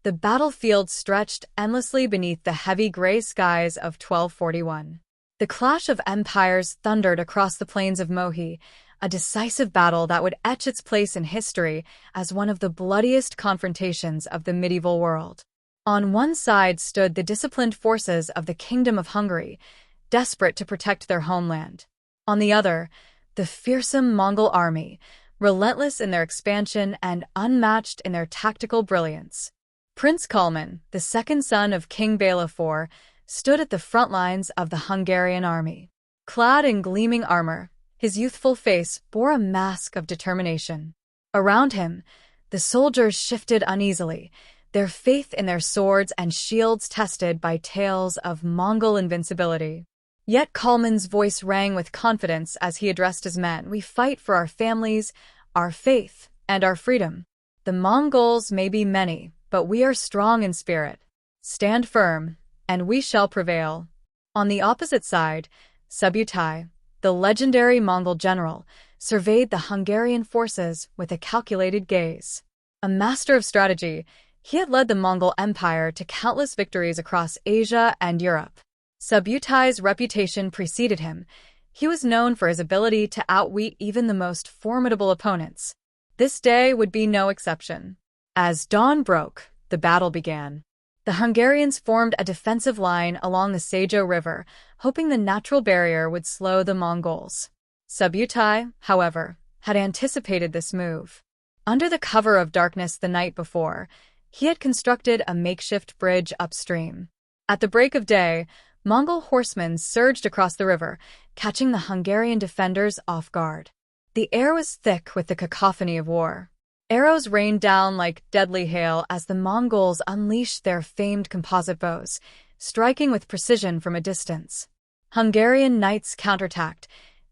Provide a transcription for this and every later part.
The battlefield stretched endlessly beneath the heavy gray skies of 1241. The clash of empires thundered across the plains of Mohi, a decisive battle that would etch its place in history as one of the bloodiest confrontations of the medieval world. On one side stood the disciplined forces of the Kingdom of Hungary, desperate to protect their homeland. On the other, the fearsome Mongol army, relentless in their expansion and unmatched in their tactical brilliance. Prince Kalman, the second son of King Valor, stood at the front lines of the Hungarian army. Clad in gleaming armor, his youthful face bore a mask of determination. Around him, the soldiers shifted uneasily, their faith in their swords and shields tested by tales of Mongol invincibility. Yet Kalman's voice rang with confidence as he addressed his men. "We fight for our families, our faith, and our freedom. The Mongols may be many, but we are strong in spirit. Stand firm, and we shall prevail." On the opposite side, Subutai, the legendary Mongol general, surveyed the Hungarian forces with a calculated gaze. A master of strategy, he had led the Mongol Empire to countless victories across Asia and Europe. Subutai's reputation preceded him. He was known for his ability to outwit even the most formidable opponents. This day would be no exception. As dawn broke, the battle began. The Hungarians formed a defensive line along the Sajo River, hoping the natural barrier would slow the Mongols. Subutai, however, had anticipated this move. Under the cover of darkness the night before, he had constructed a makeshift bridge upstream. At the break of day, Mongol horsemen surged across the river, catching the Hungarian defenders off guard. The air was thick with the cacophony of war. Arrows rained down like deadly hail as the Mongols unleashed their famed composite bows, striking with precision from a distance. Hungarian knights counterattacked,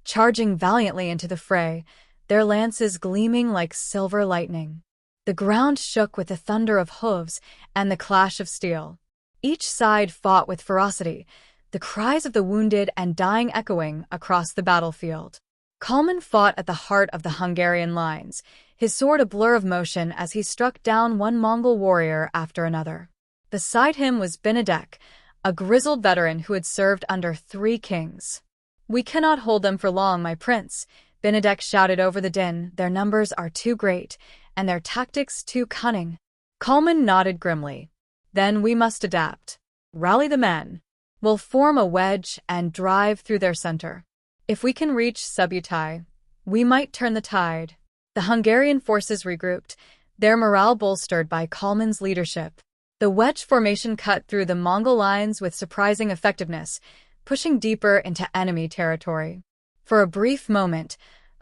charging valiantly into the fray, their lances gleaming like silver lightning. The ground shook with the thunder of hooves and the clash of steel. Each side fought with ferocity, the cries of the wounded and dying echoing across the battlefield. Kalman fought at the heart of the Hungarian lines, his sword a blur of motion as he struck down one Mongol warrior after another. Beside him was Benedek, a grizzled veteran who had served under 3 kings. "We cannot hold them for long, my prince," Benedek shouted over the din. "Their numbers are too great, and their tactics too cunning." Kalman nodded grimly. "Then we must adapt. Rally the men. We'll form a wedge and drive through their center. If we can reach Subutai, we might turn the tide." The Hungarian forces regrouped, their morale bolstered by Kalman's leadership. The wedge formation cut through the Mongol lines with surprising effectiveness, pushing deeper into enemy territory. For a brief moment,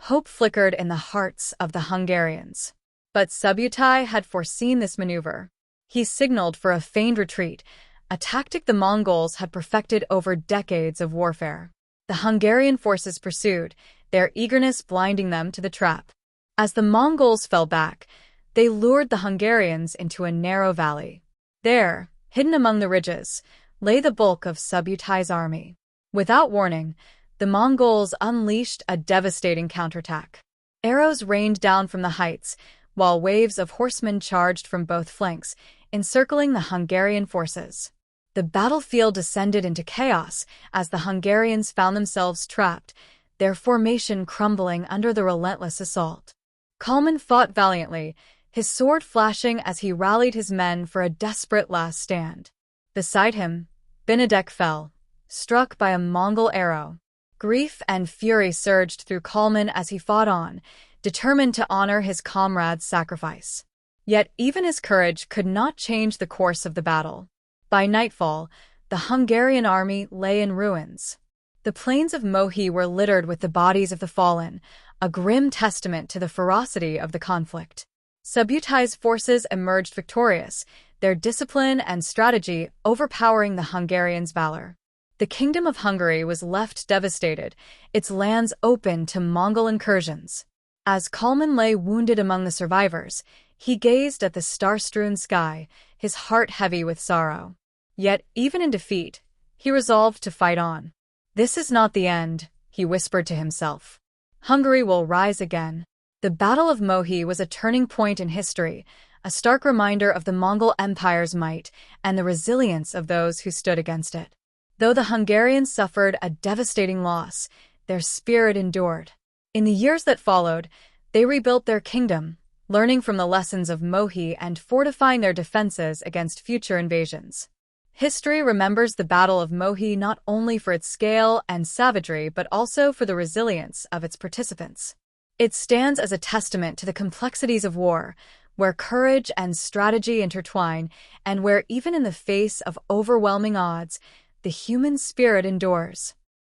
hope flickered in the hearts of the Hungarians. But Subutai had foreseen this maneuver. He signaled for a feigned retreat, a tactic the Mongols had perfected over decades of warfare. The Hungarian forces pursued, their eagerness blinding them to the trap. As the Mongols fell back, they lured the Hungarians into a narrow valley. There, hidden among the ridges, lay the bulk of Subutai's army. Without warning, the Mongols unleashed a devastating counterattack. Arrows rained down from the heights, while waves of horsemen charged from both flanks, encircling the Hungarian forces. The battlefield descended into chaos as the Hungarians found themselves trapped, their formation crumbling under the relentless assault. Kalman fought valiantly, his sword flashing as he rallied his men for a desperate last stand. Beside him, Benedek fell, struck by a Mongol arrow. Grief and fury surged through Kalman as he fought on, determined to honor his comrade's sacrifice. Yet even his courage could not change the course of the battle. By nightfall, the Hungarian army lay in ruins. The plains of Mohi were littered with the bodies of the fallen, a grim testament to the ferocity of the conflict. Subutai's forces emerged victorious, their discipline and strategy overpowering the Hungarians' valor. The Kingdom of Hungary was left devastated, its lands open to Mongol incursions. As Kalman lay wounded among the survivors, he gazed at the star-strewn sky, his heart heavy with sorrow. Yet, even in defeat, he resolved to fight on. "This is not the end," he whispered to himself. "Hungary will rise again." The Battle of Mohi was a turning point in history, a stark reminder of the Mongol Empire's might and the resilience of those who stood against it. Though the Hungarians suffered a devastating loss, their spirit endured. In the years that followed, they rebuilt their kingdom, learning from the lessons of Mohi and fortifying their defenses against future invasions. History remembers the Battle of Mohi not only for its scale and savagery but also for the resilience of its participants. It stands as a testament to the complexities of war, where courage and strategy intertwine, and where even in the face of overwhelming odds, the human spirit endures.